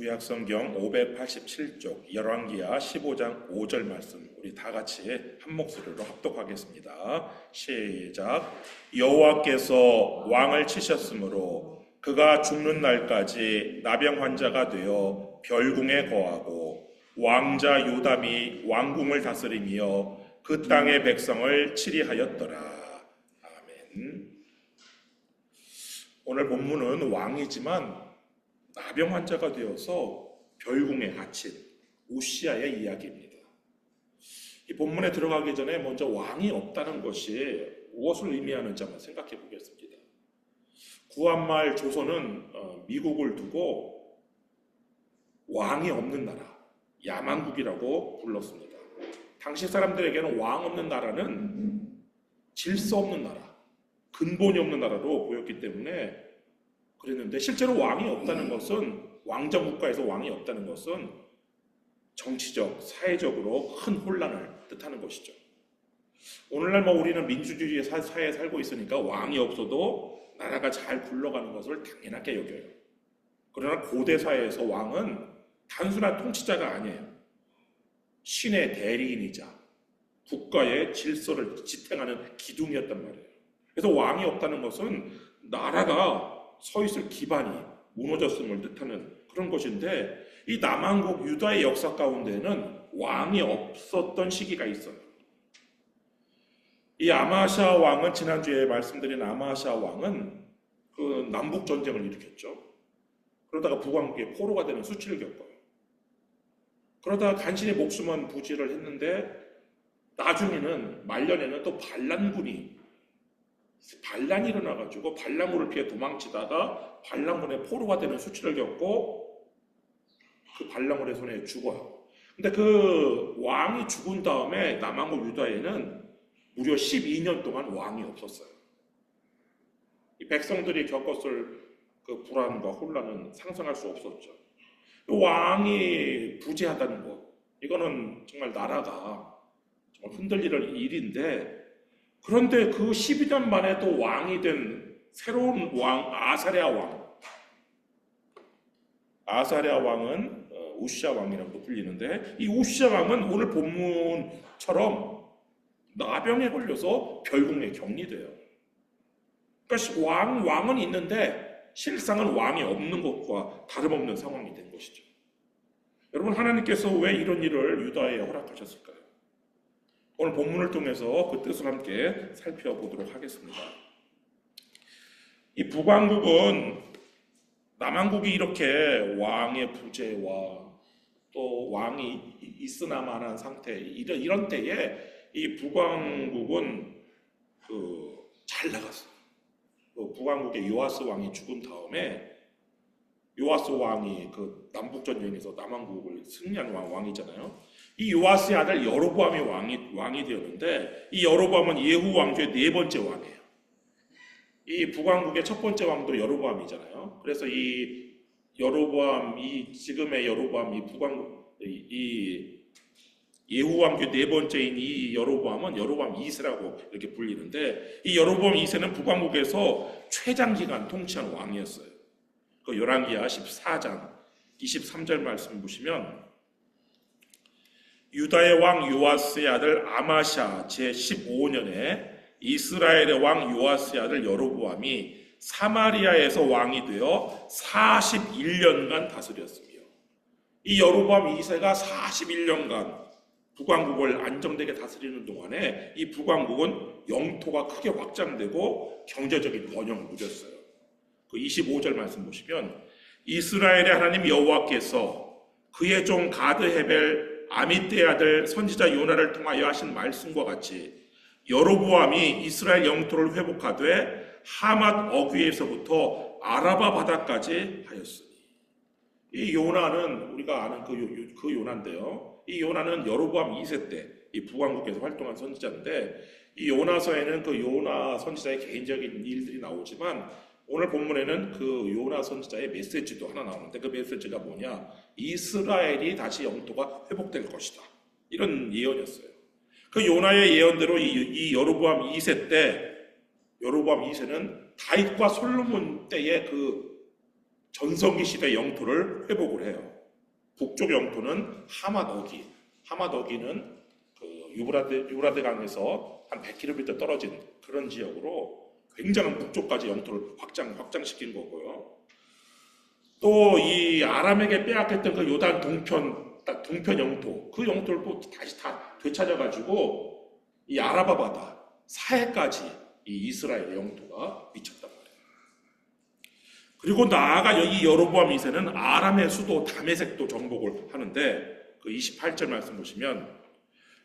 구약성경 587쪽 열왕기하 15장 5절 말씀 우리 다 같이 한 목소리로 합독하겠습니다. 시작. 여호와께서 왕을 치셨으므로 그가 죽는 날까지 나병 환자가 되어 별궁에 거하고 왕자 요담이 왕궁을 다스리며 그 땅의 백성을 치리하였더라. 아멘. 오늘 본문은 왕이지만 나병 환자가 되어서 별궁에 갇힌 우시아의 이야기입니다. 이 본문에 들어가기 전에 먼저 왕이 없다는 것이 무엇을 의미하는지 한번 생각해 보겠습니다. 구한말 조선은 미국을 두고 왕이 없는 나라, 야만국이라고 불렀습니다. 당시 사람들에게는 왕 없는 나라는 질서 없는 나라, 근본이 없는 나라로 보였기 때문에 그랬는데, 실제로 왕이 없다는 것은, 왕정 국가에서 왕이 없다는 것은 정치적, 사회적으로 큰 혼란을 뜻하는 것이죠. 오늘날 우리는 민주주의 사회에 살고 있으니까 왕이 없어도 나라가 잘 굴러가는 것을 당연하게 여겨요. 그러나 고대 사회에서 왕은 단순한 통치자가 아니에요. 신의 대리인이자 국가의 질서를 지탱하는 기둥이었단 말이에요. 그래서 왕이 없다는 것은 나라가 서 있을 기반이 무너졌음을 뜻하는 그런 것인데, 이 남한국 유다의 역사 가운데는 왕이 없었던 시기가 있어요. 이 아마샤 왕은, 지난주에 말씀드린 아마샤 왕은 그 남북 전쟁을 일으켰죠. 그러다가 북왕국의 포로가 되는 수치를 겪어요. 그러다가 간신히 목숨은 부지를 했는데, 나중에는 말년에는 또 반란이 일어나가지고 반란군을 피해 도망치다가 반란군의 포로가 되는 수치를 겪고 그 반란군의 손에 죽어요. 근데 그 왕이 죽은 다음에 남한국 유다에는 무려 12년 동안 왕이 없었어요. 이 백성들이 겪었을 그 불안과 혼란은 상상할 수 없었죠. 왕이 부재하다는 것, 이거는 정말 나라가 정말 흔들릴 일인데, 그런데 그 12년 만에 또 왕이 된 새로운 왕, 아사랴 왕. 아사랴 왕은 우시아 왕이라고도 불리는데, 이 우시아 왕은 오늘 본문처럼 나병에 걸려서 별궁에 격리돼요. 그러니까 왕은 있는데 실상은 왕이 없는 것과 다름없는 상황이 된 것이죠. 여러분, 하나님께서 왜 이런 일을 유다에 허락하셨을까요? 오늘 본문을 통해서 그 뜻을 함께 살펴보도록 하겠습니다. 이 북왕국은 남한국이 이렇게 왕의 부재와 또 왕이 있으나마한 상태, 이런 때에 이 북왕국은 잘 나갔어요. 북왕국의 요아스 왕이 죽은 다음에, 요아스 왕이 그 남북전쟁에서 남한국을 승리한 왕이잖아요. 이 요아스의 아들 여로보암이 왕이 되었는데, 이 여로보암은 예후 왕조의 네 번째 왕이에요. 이 북왕국의 첫 번째 왕도 여로보암이잖아요. 그래서 이 여로보암, 지금의 여로보암, 이 예후 왕조의 네 번째인 이 여로보암은 여로보암 2세라고 이렇게 불리는데, 이 여로보암 2세는 북왕국에서 최장기간 통치한 왕이었어요. 그 열왕기하 14장 23절 말씀 보시면, 유다의 왕 요아스의 아들 아마샤 제15년에 이스라엘의 왕 요아스의 아들 여로보암이 사마리아에서 왕이 되어 41년간 다스렸으며, 이 여로보암 2세가 41년간 북왕국을 안정되게 다스리는 동안에 이 북왕국은 영토가 크게 확장되고 경제적인 번영을 누렸어요. 그 25절 말씀 보시면, 이스라엘의 하나님 여호와께서 그의 종 가드 헤벨 아미떼의 아들 선지자 요나를 통하여 하신 말씀과 같이 여로보암이 이스라엘 영토를 회복하되 하맛 어귀에서부터 아라바 바다까지 하였으니. 이 요나는 우리가 아는 그 요나인데요. 이 요나는 여로보암 2세 때 이 북왕국에서 활동한 선지자인데, 이 요나서에는 그 요나 선지자의 개인적인 일들이 나오지만, 오늘 본문에는 그 요나 선지자의 메시지도 하나 나오는데, 그 메시지가 뭐냐? 이스라엘이 다시 영토가 회복될 것이다, 이런 예언이었어요. 그 요나의 예언대로 이 여로보암 2세 때, 여로보암 2세는 다윗과 솔로몬 때의 그 전성기 시대 영토를 회복을 해요. 북쪽 영토는 하맛어기. 하맛어기는 그 유브라데 강에서 한 100km 떨어진 그런 지역으로 굉장한 북쪽까지 영토를 확장시킨 거고요. 또 이 아람에게 빼앗겼던 그 요단 동편 영토, 그 영토를 또 다시 다 되찾아가지고 이 아라바 바다 사해까지 이 이스라엘의 영토가 미쳤단 말이에요. 그리고 나아가 이 여로보암 2세는 아람의 수도 다메섹도 정복을 하는데 그 28절 말씀 보시면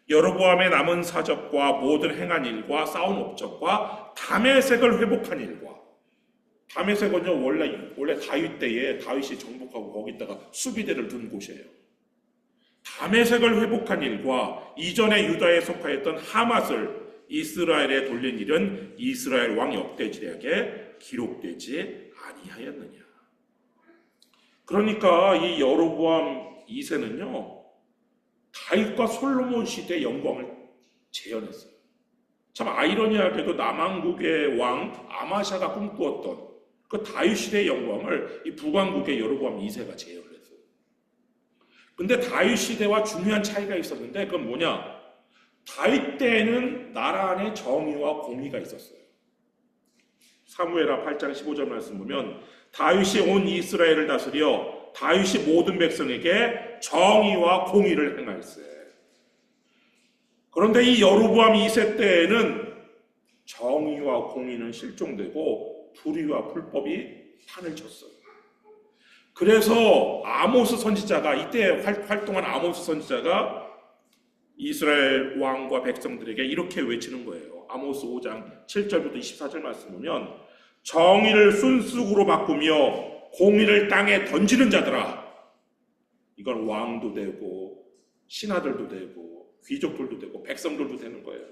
여로보암의 남은 사적과 모든 행한 일과 쌓은 업적과 다메섹을 회복한 일과, 다메섹은요 원래 다윗 때에 다윗이 정복하고 거기다가 수비대를 둔 곳이에요. 다메섹을 회복한 일과 이전에 유다에 속하였던 하맛을 이스라엘에 돌린 일은 이스라엘 왕 역대지략에 기록되지 아니하였느냐. 그러니까 이 여로보암 2세는요 다윗과 솔로몬 시대 영광을 재현했어요. 참 아이러니하게도 남왕국의 왕 아마샤가 꿈꾸었던 그 다윗 시대의 영광을 이 북왕국의 여로보암 2세가 재현을 했어요. 근데 다윗 시대와 중요한 차이가 있었는데 그건 뭐냐? 다윗 때에는 나라 안에 정의와 공의가 있었어요. 사무엘하 8장 15절 말씀 보면 다윗이 온 이스라엘을 다스려 다윗이 모든 백성에게 정의와 공의를 행할세. 그런데 이 여로보암 2세 때에는 정의와 공의는 실종되고 불의와 불법이 판을 쳤어요. 그래서 아모스 선지자가 이때 활동한 아모스 선지자가 이스라엘 왕과 백성들에게 이렇게 외치는 거예요. 아모스 5장 7절부터 24절 말씀 보면 정의를 순쑥으로 바꾸며 공의를 땅에 던지는 자들아. 이건 왕도 되고 신하들도 되고 귀족들도 되고 백성들도 되는 거예요.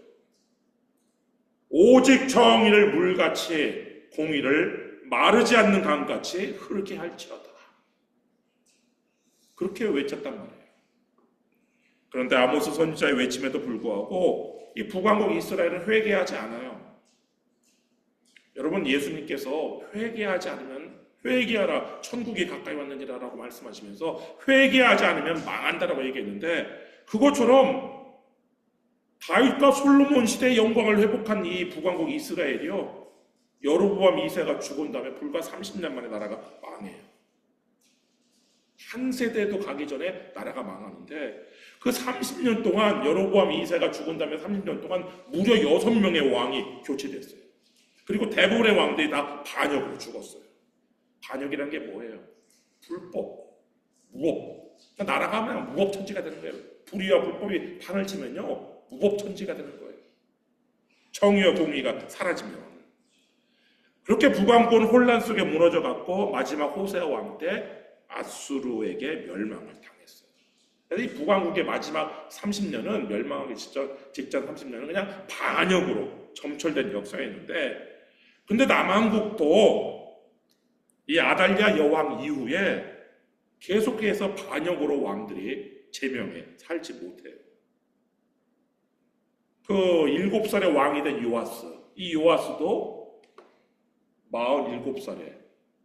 오직 정의를 물같이 공의를 마르지 않는 강같이 흐르게 할지어다. 그렇게 외쳤단 말이에요. 그런데 아모스 선지자의 외침에도 불구하고 이 북왕국 이스라엘은 회개하지 않아요. 여러분, 예수님께서 회개하지 않으면 회개하라 천국이 가까이 왔느니라라고 말씀하시면서 회개하지 않으면 망한다라고 얘기했는데, 그것처럼 다윗과 솔로몬 시대의 영광을 회복한 이 북왕국 이스라엘이요, 여로보암 2세가 죽은 다음에 불과 30년 만에 나라가 망해요. 한 세대도 가기 전에 나라가 망하는데, 그 30년 동안 여로보암 2세가 죽은 다음에 30년 동안 무려 6명의 왕이 교체됐어요. 그리고 대부분의 왕들이 다 반역으로 죽었어요. 반역이란 게 뭐예요? 불법, 무법. 나라가 하면 무법천지가 되는 거예요. 불의와 불법이 판을 치면요, 무법천지가 되는 거예요. 정의와 공의가 사라지면. 그렇게 북왕국은 혼란 속에 무너져갔고 마지막 호세아 왕 때 아수르에게 멸망을 당했어요. 그래서 이 북왕국의 마지막 30년은 멸망하기 직전 30년은 그냥 반역으로 점철된 역사였는데, 근데 남왕국도 이 아달랴 여왕 이후에 계속해서 반역으로 왕들이 제명해 살지 못해요. 그 7살의 왕이 된 요아스, 이 요아스도 47살에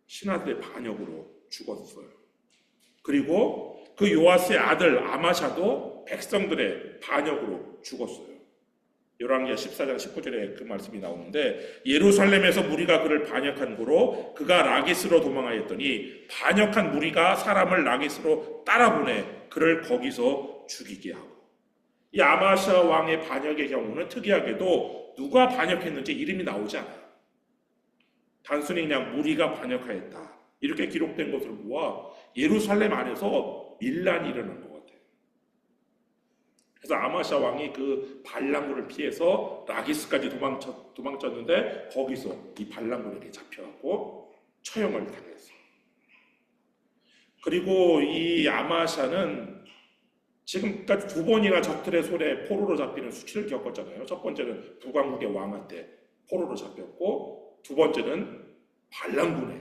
신하들의 반역으로 죽었어요. 그리고 그 요아스의 아들 아마샤도 백성들의 반역으로 죽었어요. 열왕기하 14장 19절에 그 말씀이 나오는데, 예루살렘에서 무리가 그를 반역한 고로 그가 라기스로 도망하였더니 반역한 무리가 사람을 라기스로 따라보내 그를 거기서 죽이게 하고. 이 아마샤 왕의 반역의 경우는 특이하게도 누가 반역했는지 이름이 나오지 않아요. 단순히 그냥 무리가 반역하였다 이렇게 기록된 것을 보아 예루살렘 안에서 밀란이 일어난 것 같아요. 그래서 아마샤 왕이 그 반란군을 피해서 라기스까지 도망쳤는데 거기서 이 반란군에게 잡혀가고 처형을 당했어요. 그리고 이 아마샤는 지금까지 2번이나 적들의 손에 포로로 잡히는 수치를 겪었잖아요. 첫 번째는 북왕국의 왕한테 포로로 잡혔고, 두 번째는 반란군에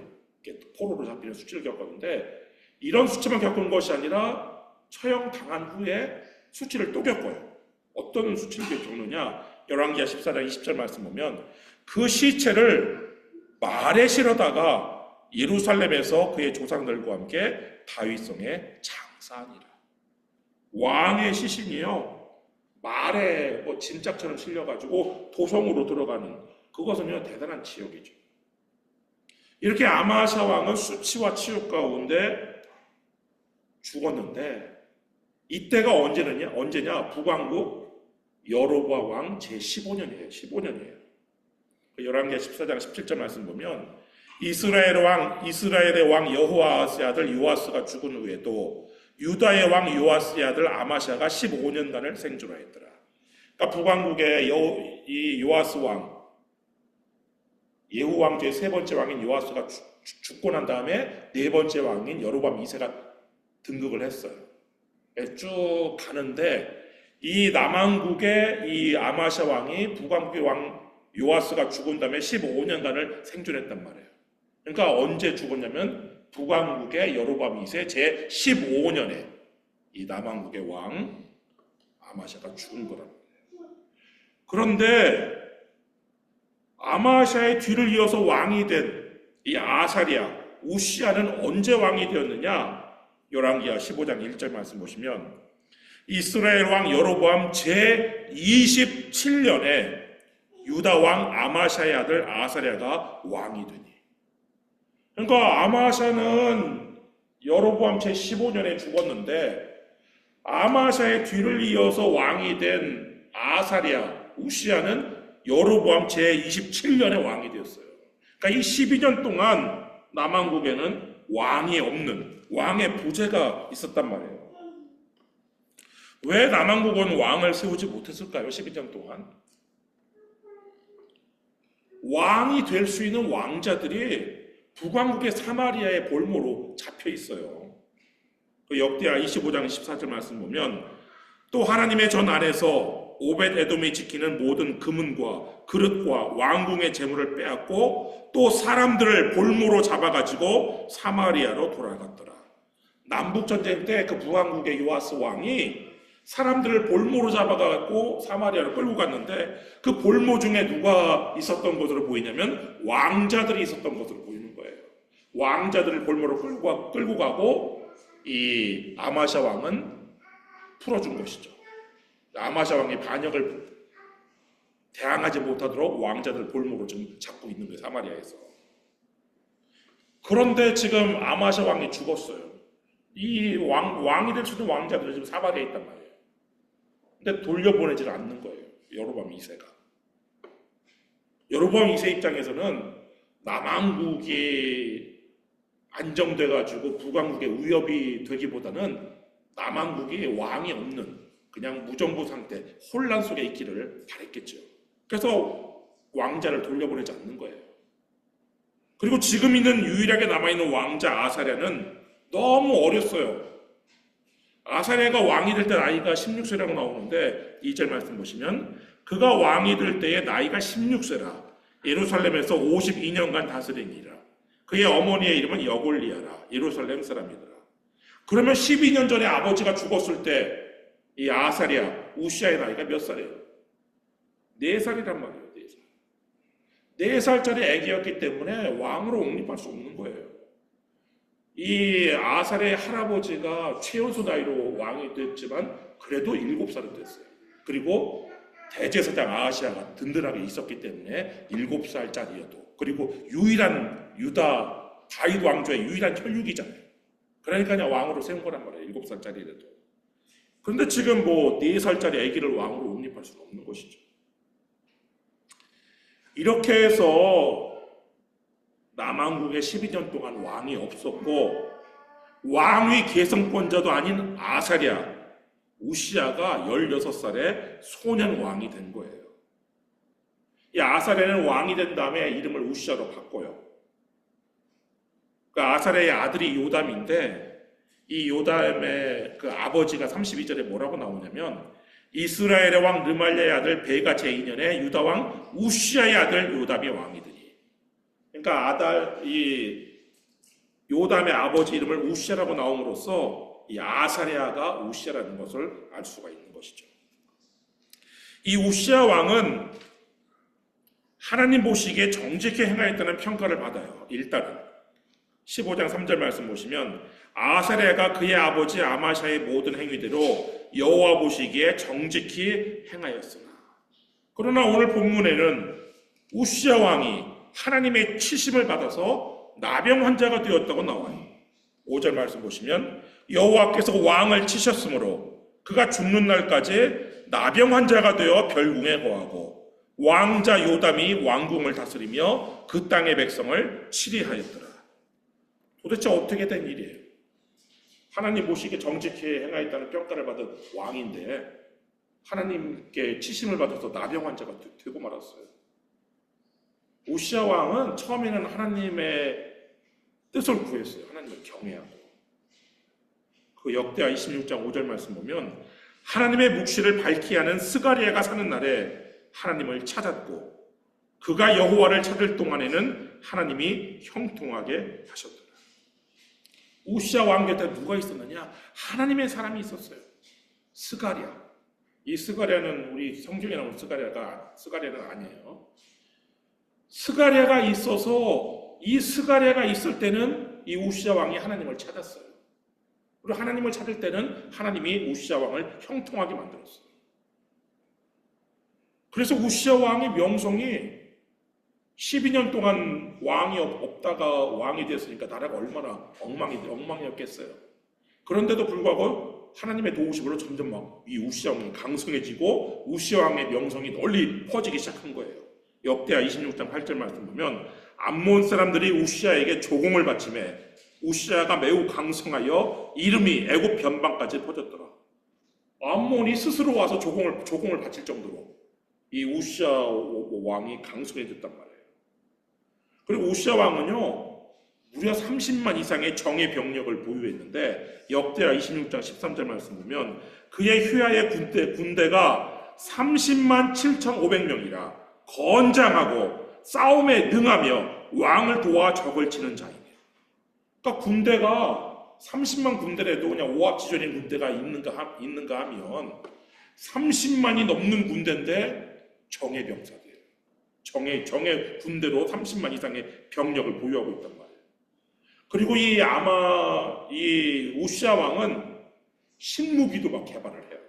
포로로 잡히는 수치를 겪었는데, 이런 수치만 겪은 것이 아니라 처형당한 후에 수치를 또 겪어요. 어떤 수치를 겪느냐? 열왕기하 14장 20절 말씀 보면 그 시체를 말에 실어다가 예루살렘에서 그의 조상들과 함께 다윗성에 장사하니라. 왕의 시신이요, 말에 짐짝처럼 실려가지고 도성으로 들어가는, 그것은요 대단한 지역이죠. 이렇게 아마샤 왕은 수치와 치욕 가운데 죽었는데, 이때가 언제냐? 북왕국 여로보암 왕 제15년이에요. 15년이에요. 열왕기하 14장 17절 말씀 보면, 이스라엘의 왕 여호아스의 아들 요아스가 죽은 후에도 유다의 왕 요아스의 아들 아마샤가 15년간을 생존하였더라. 그러니까 북왕국의 이 요아스 왕, 예후 왕 제 세 번째 왕인 요아스가 죽고 난 다음에 네 번째 왕인 여로보암 2세가 등극을 했어요. 쭉 가는데, 이 남왕국의 이 아마샤 왕이 북왕국의 왕 요아스가 죽은 다음에 15년간을 생존했단 말이에요. 그러니까 언제 죽었냐면 북왕국의 여로보암 2세 제 15년에 이 남왕국의 왕 아마샤가 죽은 거랍니다. 그런데 아마샤의 뒤를 이어서 왕이 된 이 아사랴, 우시아는 언제 왕이 되었느냐? 열왕기하 15장 1절 말씀 보시면, 이스라엘 왕 여로보암 제 27년에 유다 왕 아마샤의 아들 아사랴가 왕이 되니. 그러니까 아마샤는 여로보암 제 15년에 죽었는데, 아마샤의 뒤를 이어서 왕이 된 아사랴, 우시아는 여로보암 제 27년에 왕이 되었어요. 그러니까 이 12년 동안 남왕국에는 왕이 없는, 왕의 부재가 있었단 말이에요. 왜 남왕국은 왕을 세우지 못했을까요? 12년 동안. 왕이 될 수 있는 왕자들이 북왕국의 사마리아의 볼모로 잡혀 있어요. 역대하 25장 24절 말씀 보면, 또 하나님의 전 안에서 오벳 에돔이 지키는 모든 금은과 그릇과 왕궁의 재물을 빼앗고 또 사람들을 볼모로 잡아가지고 사마리아로 돌아갔더라. 남북전쟁 때 그 북왕국의 요아스 왕이 사람들을 볼모로 잡아가고 사마리아로 끌고 갔는데, 그 볼모 중에 누가 있었던 것으로 보이냐면 왕자들이 있었던 것으로 보이는 거예요. 왕자들을 볼모로 끌고 가고 이 아마샤 왕은 풀어준 것이죠. 아마샤 왕이 반역을 대항하지 못하도록 왕자들 볼모로 지금 잡고 있는 거예요, 사마리아에서. 그런데 지금 아마샤 왕이 죽었어요. 이 왕이 될 수 있는 왕자들이 지금 사마리아에 있단 말이에요. 근데 돌려보내지를 않는 거예요, 여로보암 2세가. 여로보암 2세 입장에서는 남왕국이 안정돼가지고 북왕국의 위협이 되기보다는 남왕국이 왕이 없는 그냥 무정부 상태, 혼란 속에 있기를 바랬겠죠. 그래서 왕자를 돌려보내지 않는 거예요. 그리고 지금 있는 유일하게 남아있는 왕자 아사랴는 너무 어렸어요. 아사랴가 왕이 될 때 나이가 16세라고 나오는데 2절 말씀 보시면, 그가 왕이 될 때의 나이가 16세라 예루살렘에서 52년간 다스리니라. 그의 어머니의 이름은 여골리아라 예루살렘 사람이더라. 그러면 12년 전에 아버지가 죽었을 때 이 아사랴, 우시아의 나이가 몇 살이에요? 4살이란 말이에요. 4살. 4살짜리 애기였기 때문에 왕으로 옹립할 수 없는 거예요. 이 아사랴의 할아버지가 최연소 나이로 왕이 됐지만 그래도 7살은 됐어요. 그리고 대제사장 아하시아가 든든하게 있었기 때문에 7살짜리여도, 그리고 유일한 유다 다윗 왕조의 유일한 혈육이잖아요. 그러니까 그냥 왕으로 세운 거란 말이에요, 7살짜리라도. 그런데 지금 4살짜리 아기를 왕으로 옹립할 수는 없는 것이죠. 이렇게 해서 남왕국에 12년 동안 왕이 없었고, 왕위 계승권자도 아닌 아사랴, 우시아가 16살에 소년 왕이 된 거예요. 이 아사랴는 왕이 된 다음에 이름을 우시아로 바꿔요. 그 아사랴의 아들이 요담인데, 이 요담의 그 아버지가 32절에 뭐라고 나오냐면, 이스라엘의 왕 르말리아의 아들 베가 제2년에 유다 왕 우시아의 아들 요담이 왕이 되니. 그러니까 이 요담의 아버지 이름을 우시아라고 나옴으로써 이 아사랴가 우시아라는 것을 알 수가 있는 것이죠. 이 우시아 왕은 하나님 보시기에 정직히 행하였다는 평가를 받아요. 일단은 15장 3절 말씀 보시면 아사랴가 그의 아버지 아마샤의 모든 행위대로 여호와 보시기에 정직히 행하였으나. 그러나 오늘 본문에는 우시야 왕이 하나님의 치심을 받아서 나병 환자가 되었다고 나와요. 5절 말씀 보시면 여호와께서 왕을 치셨으므로 그가 죽는 날까지 나병 환자가 되어 별궁에 거하고 왕자 요담이 왕궁을 다스리며 그 땅의 백성을 치리하였더라. 도대체 어떻게 된 일이에요? 하나님 보시기에 정직히 행하였다는 평가를 받은 왕인데 하나님께 치심을 받아서 나병 환자가 되고 말았어요. 우시야 왕은 처음에는 하나님의 뜻을 구했어요. 하나님을 경외하고. 그 역대하 26장 5절 말씀 보면 하나님의 묵시를 밝히 하는 스가랴가 사는 날에 하나님을 찾았고 그가 여호와를 찾을 동안에는 하나님이 형통하게 하셨더라. 우시야 왕 곁에 누가 있었느냐? 하나님의 사람이 있었어요. 스가랴. 이 스가랴는 우리 성경에 나오는 스가랴는 아니에요. 스가랴가 있어서 이 스가랴가 있을 때는 이 우시야 왕이 하나님을 찾았어요. 그리고 하나님을 찾을 때는 하나님이 우시야 왕을 형통하게 만들었어요. 그래서 우시야 왕의 명성이 12년 동안 왕이 없다가 왕이 됐으니까 나라가 얼마나 엉망이었겠어요. 그런데도 불구하고 하나님의 도우심으로 점점 막 이 우시야 왕이 강성해지고 우시야 왕의 명성이 널리 퍼지기 시작한 거예요. 역대하 26장 8절 말씀 보면 암몬 사람들이 우시야에게 조공을 바치매 우시야가 매우 강성하여 이름이 애굽 변방까지 퍼졌더라. 암몬이 스스로 와서 조공을 바칠 정도로 이 우시야 왕이 강성해졌단 말이에요. 그리고 우시야 왕은요 무려 30만 이상의 정예 병력을 보유했는데 역대하 26장 13절 말씀 보면 그의 휘하의 군대가 30만 7,500명이라 건장하고 싸움에 능하며 왕을 도와 적을 치는 자이며. 그러니까 군대가 30만 군대라도 그냥 오합지졸인 군대가 있는가 하면 30만이 넘는 군대인데 정예 병사들, 정예 군대로 30만 이상의 병력을 보유하고 있단 말이에요. 그리고 이 우시야 왕은 신무기도 막 개발을 해요.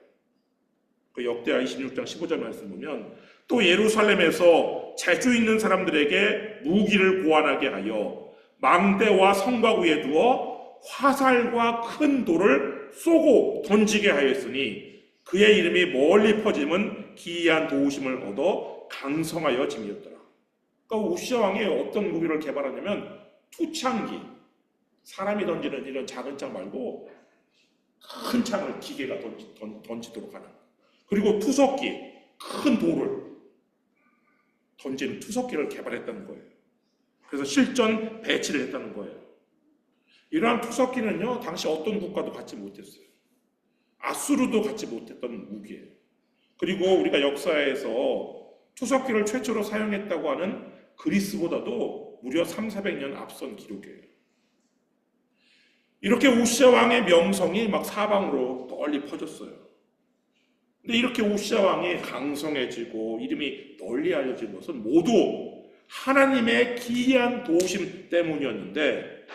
그 역대하 26장 15절 말씀 보면 또 예루살렘에서 재주 있는 사람들에게 무기를 고안하게 하여 망대와 성곽 위에 두어 화살과 큰 돌을 쏘고 던지게 하였으니 그의 이름이 멀리 퍼짐은 기이한 도우심을 얻어 강성하여 짐이었더라. 그러니까 우시야 왕이 어떤 무기를 개발하냐면 투창기, 사람이 던지는 이런 작은 창 말고 큰 창을 기계가 던지도록 하는, 그리고 투석기, 큰 돌을 던지는 투석기를 개발했다는 거예요. 그래서 실전 배치를 했다는 거예요. 이러한 투석기는요 당시 어떤 국가도 갖지 못했어요. 아수르도 갖지 못했던 무기예요. 그리고 우리가 역사에서 투석기를 최초로 사용했다고 하는 그리스보다도 무려 300~400년 앞선 기록이에요. 이렇게 우시야 왕의 명성이 막 사방으로 널리 퍼졌어요. 근데 이렇게 우시야 왕이 강성해지고 이름이 널리 알려진 것은 모두 하나님의 기이한 도우심 때문이었는데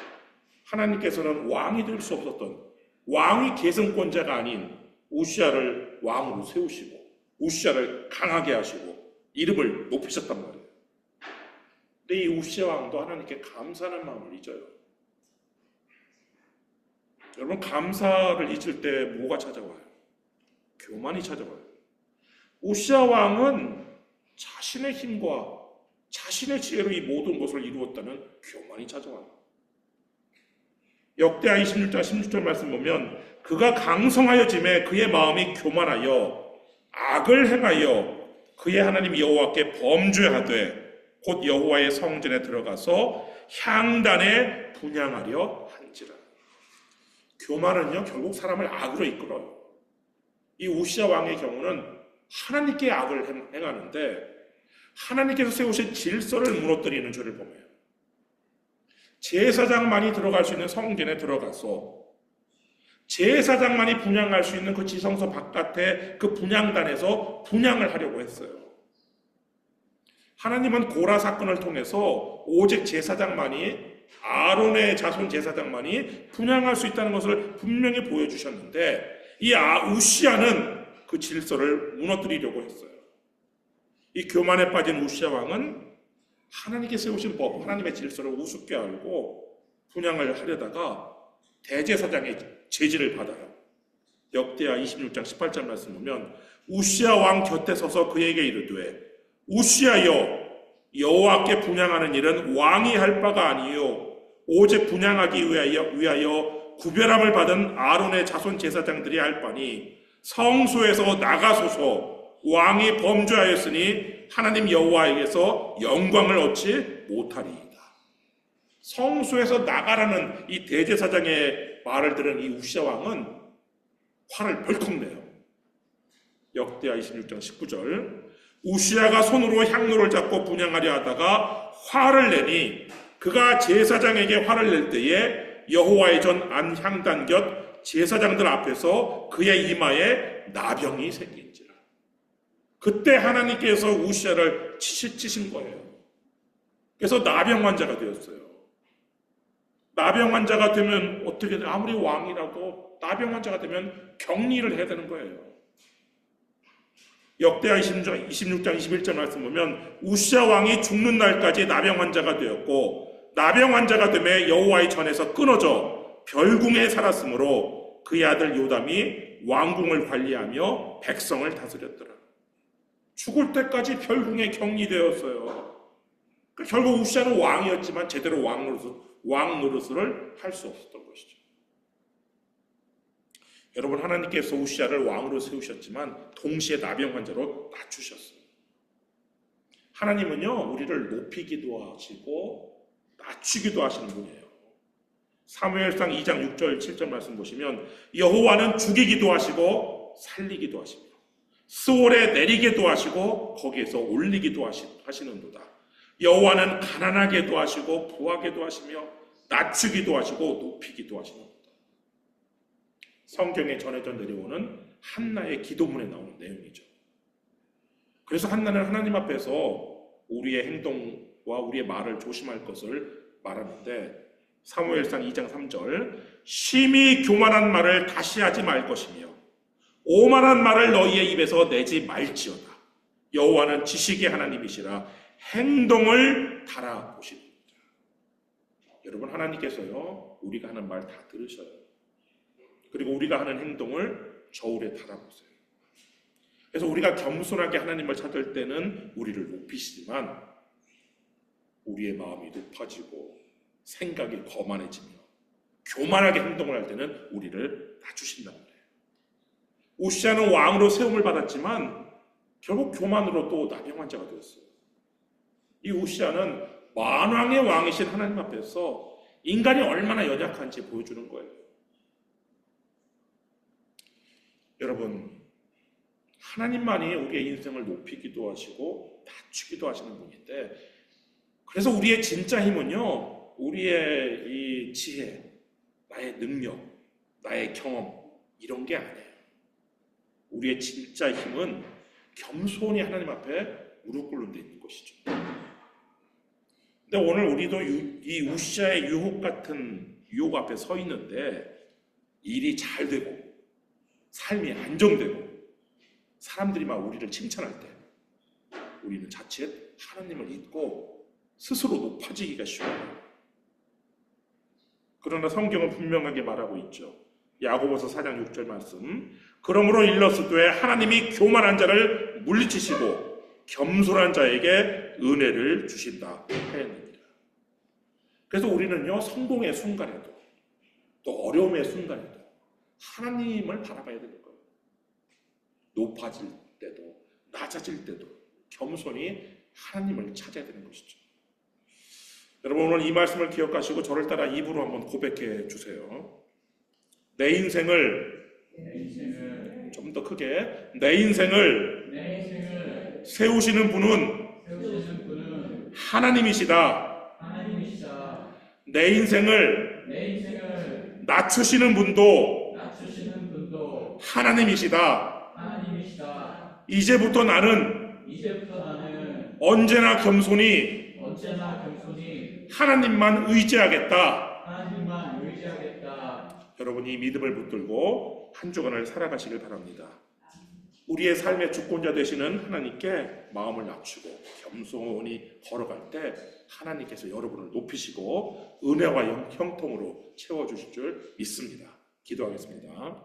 하나님께서는 왕이 될 수 없었던, 왕이 계승권자가 아닌 우시야를 왕으로 세우시고 우시야를 강하게 하시고 이름을 높이셨단 말이에요. 근데 이 우시야 왕도 하나님께 감사하는 마음을 잊어요. 여러분, 감사를 잊을 때 뭐가 찾아와요? 교만이 찾아와요. 우시야 왕은 자신의 힘과 자신의 지혜로 이 모든 것을 이루었다는 교만이 찾아와요. 역대하 26장 16절 말씀 보면 그가 강성하여짐에 그의 마음이 교만하여 악을 행하여 그의 하나님 여호와께 범죄하되 곧 여호와의 성전에 들어가서 향단에 분향하려 한지라. 교만은요 결국 사람을 악으로 이끌어요. 이 우시야 왕의 경우는 하나님께 악을 행하는데 하나님께서 세우신 질서를 무너뜨리는 죄를 범해요. 제사장만이 들어갈 수 있는 성전에 들어가서 제사장만이 분향할 수 있는 그 지성소 바깥에 그 분향단에서 분향을 하려고 했어요. 하나님은 고라 사건을 통해서 오직 제사장만이 아론의 자손 제사장만이 분향할 수 있다는 것을 분명히 보여주셨는데 이 우시아는 그 질서를 무너뜨리려고 했어요. 이 교만에 빠진 우시아 왕은 하나님께 세우신 법, 하나님의 질서를 우습게 알고 분향을 하려다가 대제사장의 제지를 받아요. 역대하 26장 18절 말씀 보면 우시아 왕 곁에 서서 그에게 이르되 우시아여 여호와께 분향하는 일은 왕이 할 바가 아니요 오직 분향하기 위하여 구별함을 받은 아론의 자손 제사장들이 할 바니 성소에서 나가소서. 왕이 범죄하였으니 하나님 여호와에게서 영광을 얻지 못하리이다. 성소에서 나가라는 이 대제사장의 말을 들은 이 우시아 왕은 화를 벌컥 내요. 역대하 26장 19절 우시아가 손으로 향로를 잡고 분향하려 하다가 화를 내니 그가 제사장에게 화를 낼 때에 여호와의 전 안향단 곁 제사장들 앞에서 그의 이마에 나병이 생긴지라. 그때 하나님께서 우시아를 치신 거예요. 그래서 나병 환자가 되었어요. 나병 환자가 되면 어떻게 돼? 아무리 왕이라도 나병 환자가 되면 격리를 해야 되는 거예요. 역대하 26장 21절 말씀 보면 우시아 왕이 죽는 날까지 나병 환자가 되었고 나병 환자가 되매 여호와의 전에서 끊어져 별궁에 살았으므로 그의 아들 요담이 왕궁을 관리하며 백성을 다스렸더라. 죽을 때까지 별궁에 격리되었어요. 결국 우시아는 왕이었지만 제대로 왕 노릇을 할 수 없었던 것이죠. 여러분, 하나님께서 우시아를 왕으로 세우셨지만 동시에 나병 환자로 낮추셨어요. 하나님은요, 우리를 높이기도 하시고 낮추기도 하시는 분이에요. 사무엘상 2장 6절 7절 말씀 보시면 여호와는 죽이기도 하시고 살리기도 하시며 스올에 내리기도 하시고 거기에서 올리기도 하시는도다. 여호와는 가난하게도 하시고 부하게도 하시며 낮추기도 하시고 높이기도 하시는도다. 성경에 전해져 내려오는 한나의 기도문에 나오는 내용이죠. 그래서 한나는 하나님 앞에서 우리의 행동과 우리의 말을 조심할 것을 말하는데 사무엘상 2장 3절 심히 교만한 말을 다시 하지 말 것이며 오만한 말을 너희의 입에서 내지 말지어다. 여호와는 지식의 하나님이시라 행동을 달아보시리이다. 여러분, 하나님께서요 우리가 하는 말 다 들으셔요. 그리고 우리가 하는 행동을 저울에 달아보세요. 그래서 우리가 겸손하게 하나님을 찾을 때는 우리를 높이시지만 우리의 마음이 높아지고 생각이 거만해지며 교만하게 행동을 할 때는 우리를 낮추신단 말이에요. 우시아는 왕으로 세움을 받았지만 결국 교만으로 또 나병 환자가 되었어요. 이 우시아는 만왕의 왕이신 하나님 앞에서 인간이 얼마나 연약한지 보여주는 거예요. 여러분, 하나님만이 우리의 인생을 높이기도 하시고 낮추기도 하시는 분인데, 그래서 우리의 진짜 힘은요, 우리의 이 지혜, 나의 능력, 나의 경험 이런 게 아니에요. 우리의 진짜 힘은 겸손히 하나님 앞에 무릎 꿇는 데 있는 것이죠. 근데 오늘 우리도 이 우시아의 유혹 같은 유혹 앞에 서 있는데 일이 잘 되고 삶이 안정되고 사람들이 막 우리를 칭찬할 때 우리는 자칫 하나님을 잊고 스스로 높아지기가 쉬워요. 그러나 성경은 분명하게 말하고 있죠. 야고보서 4장 6절 말씀 그러므로 일러스되 하나님이 교만한 자를 물리치시고 겸손한 자에게 은혜를 주신다 하였느니라. 그래서 우리는요 성공의 순간에도 또 어려움의 순간에도 하나님을 바라봐야 되는 거예요. 높아질 때도 낮아질 때도 겸손히 하나님을 찾아야 되는 것이죠. 여러분, 오늘 이 말씀을 기억하시고 저를 따라 입으로 한번 고백해 주세요. 내 인생을 좀 더 크게 내 인생을 세우시는 분은 하나님이시다. 내 인생을 낮추시는 분도 하나님이시다. 이제부터 나는 언제나 겸손히 하나님만 의지하겠다. 하나님만 의지하겠다. 여러분이 믿음을 붙들고 한 주간을 살아가시길 바랍니다. 우리의 삶의 주권자 되시는 하나님께 마음을 낮추고 겸손히 걸어갈 때 하나님께서 여러분을 높이시고 은혜와 형통으로 채워주실 줄 믿습니다. 기도하겠습니다.